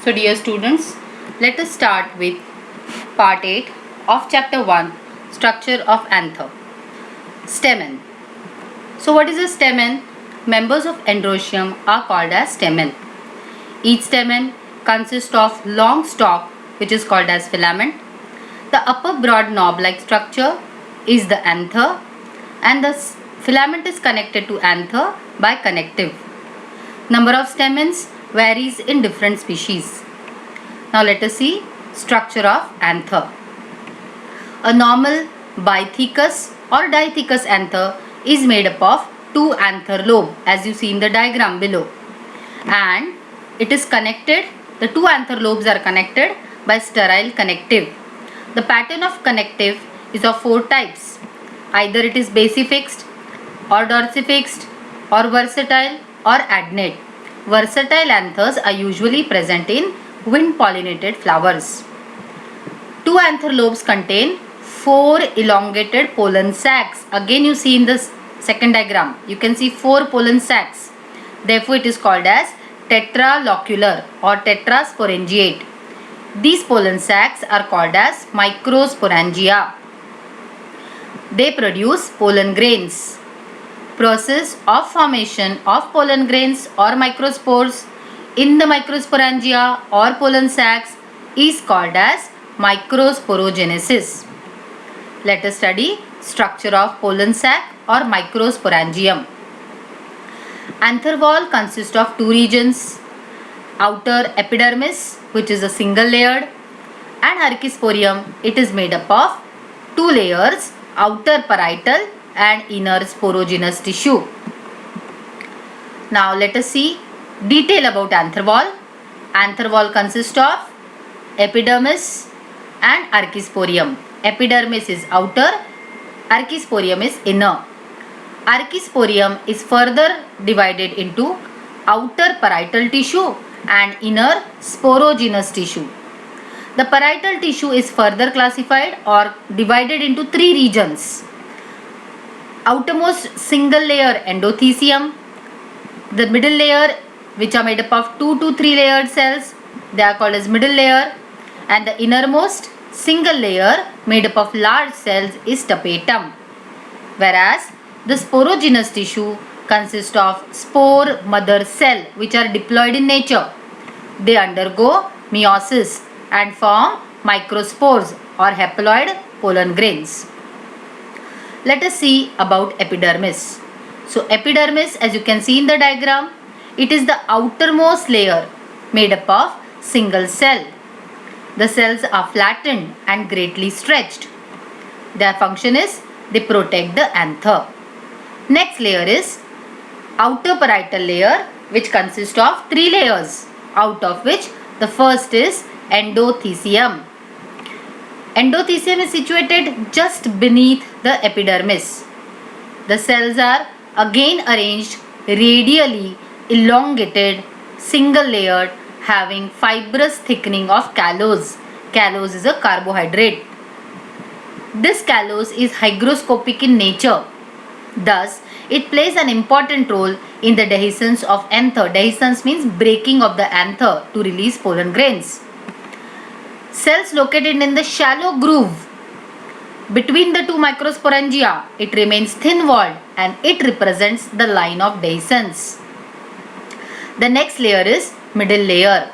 So dear students, let us start with part 8 of chapter 1, structure of anther. Stamen. So what is a stamen? Members of androecium are called as stamen. Each stamen consists of long stalk which is called as filament. The upper broad knob-like structure is the anther and the filament is connected to anther by connective. Number of stamens varies in different species. Now let us see structure of anther. A normal bithecous or dithecous anther is made up of two anther lobe as you see in the diagram below, and it is connected, the two anther lobes are connected by sterile connective. The pattern of connective is of four types. Either it is basifixed or dorsifixed or versatile or adnate. Versatile anthers are usually present in wind pollinated flowers. Two anther lobes contain four elongated pollen sacs. Again you see in the second diagram, you can see four pollen sacs. Therefore it is called as tetralocular or tetrasporangiate. These pollen sacs are called as microsporangia. They produce pollen grains. Process of formation of pollen grains or microspores in the microsporangia or pollen sacs is called as microsporogenesis. Let us study structure of pollen sac or microsporangium. Anther wall consists of two regions, outer epidermis which is a single layered, and archisporium, it is made up of two layers, outer parietal and inner sporogenous tissue. Now let us see detail about anther wall. Anther wall consists of epidermis and archisporium. Epidermis is outer, archisporium is inner. Archisporium is further divided into outer parietal tissue and inner sporogenous tissue. The parietal tissue is further classified or divided into three regions. Outermost single layer endothecium, the middle layer which are made up of 2 to 3 layered cells, they are called as middle layer, and the innermost single layer made up of large cells is tapetum. Whereas the sporogenous tissue consists of spore mother cell which are diploid in nature. They undergo meiosis and form microspores or haploid pollen grains. Let us see about epidermis. So epidermis, as you can see in the diagram, it is the outermost layer made up of single cell. The cells are flattened and greatly stretched. Their function is they protect the anther. Next layer is outer parietal layer which consists of three layers, out of which the first is endothecium. Endothecium is situated just beneath the epidermis. The cells are again arranged radially, elongated, single layered, having fibrous thickening of callose. Callose is a carbohydrate. This callose is hygroscopic in nature. Thus, it plays an important role in the dehiscence of anther. Dehiscence means breaking of the anther to release pollen grains. Cells located in the shallow groove between the two microsporangia, it remains thin-walled and it represents the line of dehiscence. The next layer is middle layer.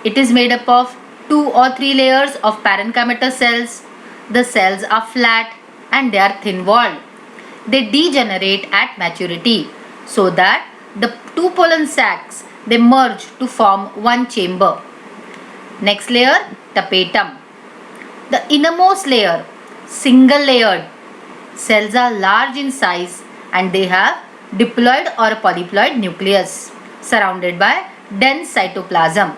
It is made up of 2 or 3 layers of parenchymatous cells. The cells are flat and they are thin-walled. They degenerate at maturity so that the two pollen sacs they merge to form one chamber. Next layer, tapetum. The innermost layer, single layered. Cells are large in size and they have diploid or polyploid nucleus surrounded by dense cytoplasm.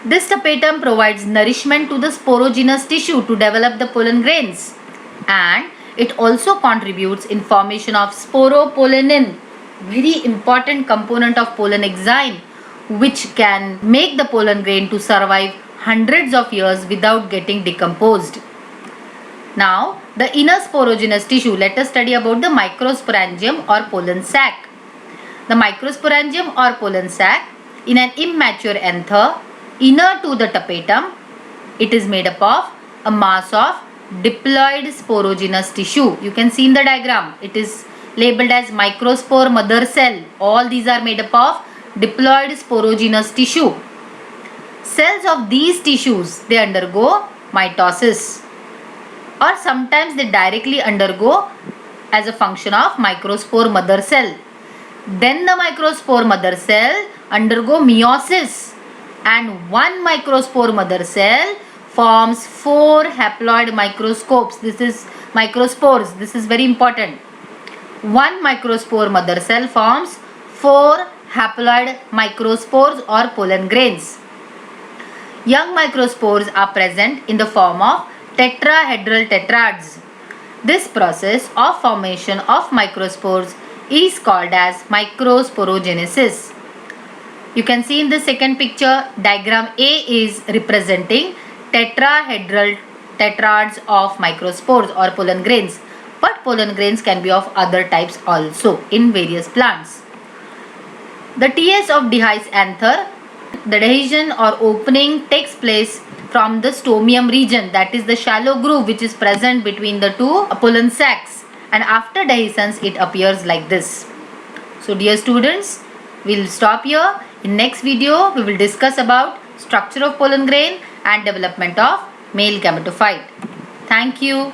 This tapetum provides nourishment to the sporogenous tissue to develop the pollen grains, and it also contributes in formation of sporopollenin, very important component of pollen enzyme, which can make the pollen grain to survive hundreds of years without getting decomposed. Now, the inner sporogenous tissue, let us study about the microsporangium or pollen sac. The microsporangium or pollen sac in an immature anther Inner to the tapetum, it is made up of a mass of diploid sporogenous tissue. You can see in the diagram, it is labeled as microspore mother cell. All these are made up of diploid sporogenous tissue. Cells of these tissues, they undergo mitosis, or sometimes they directly undergo as a function of microspore mother cell. Then the microspore mother cell undergo meiosis, and one microspore mother cell forms 4 haploid microscopes. This is microspores. This is very important. One microspore mother cell forms 4 haploid microspores or pollen grains. Young microspores are present in the form of tetrahedral tetrads. This process of formation of microspores is called as microsporogenesis. You can see in the second picture, diagram A is representing tetrahedral tetrads of microspores or pollen grains. But pollen grains can be of other types also in various plants. The TS of dehiscanther, the adhesion or opening takes place from the stomium region, that is the shallow groove which is present between the two pollen sacs, and after dehiscence it appears like this. So dear students, we will stop here. In next video we will discuss about structure of pollen grain and development of male gametophyte. Thank you.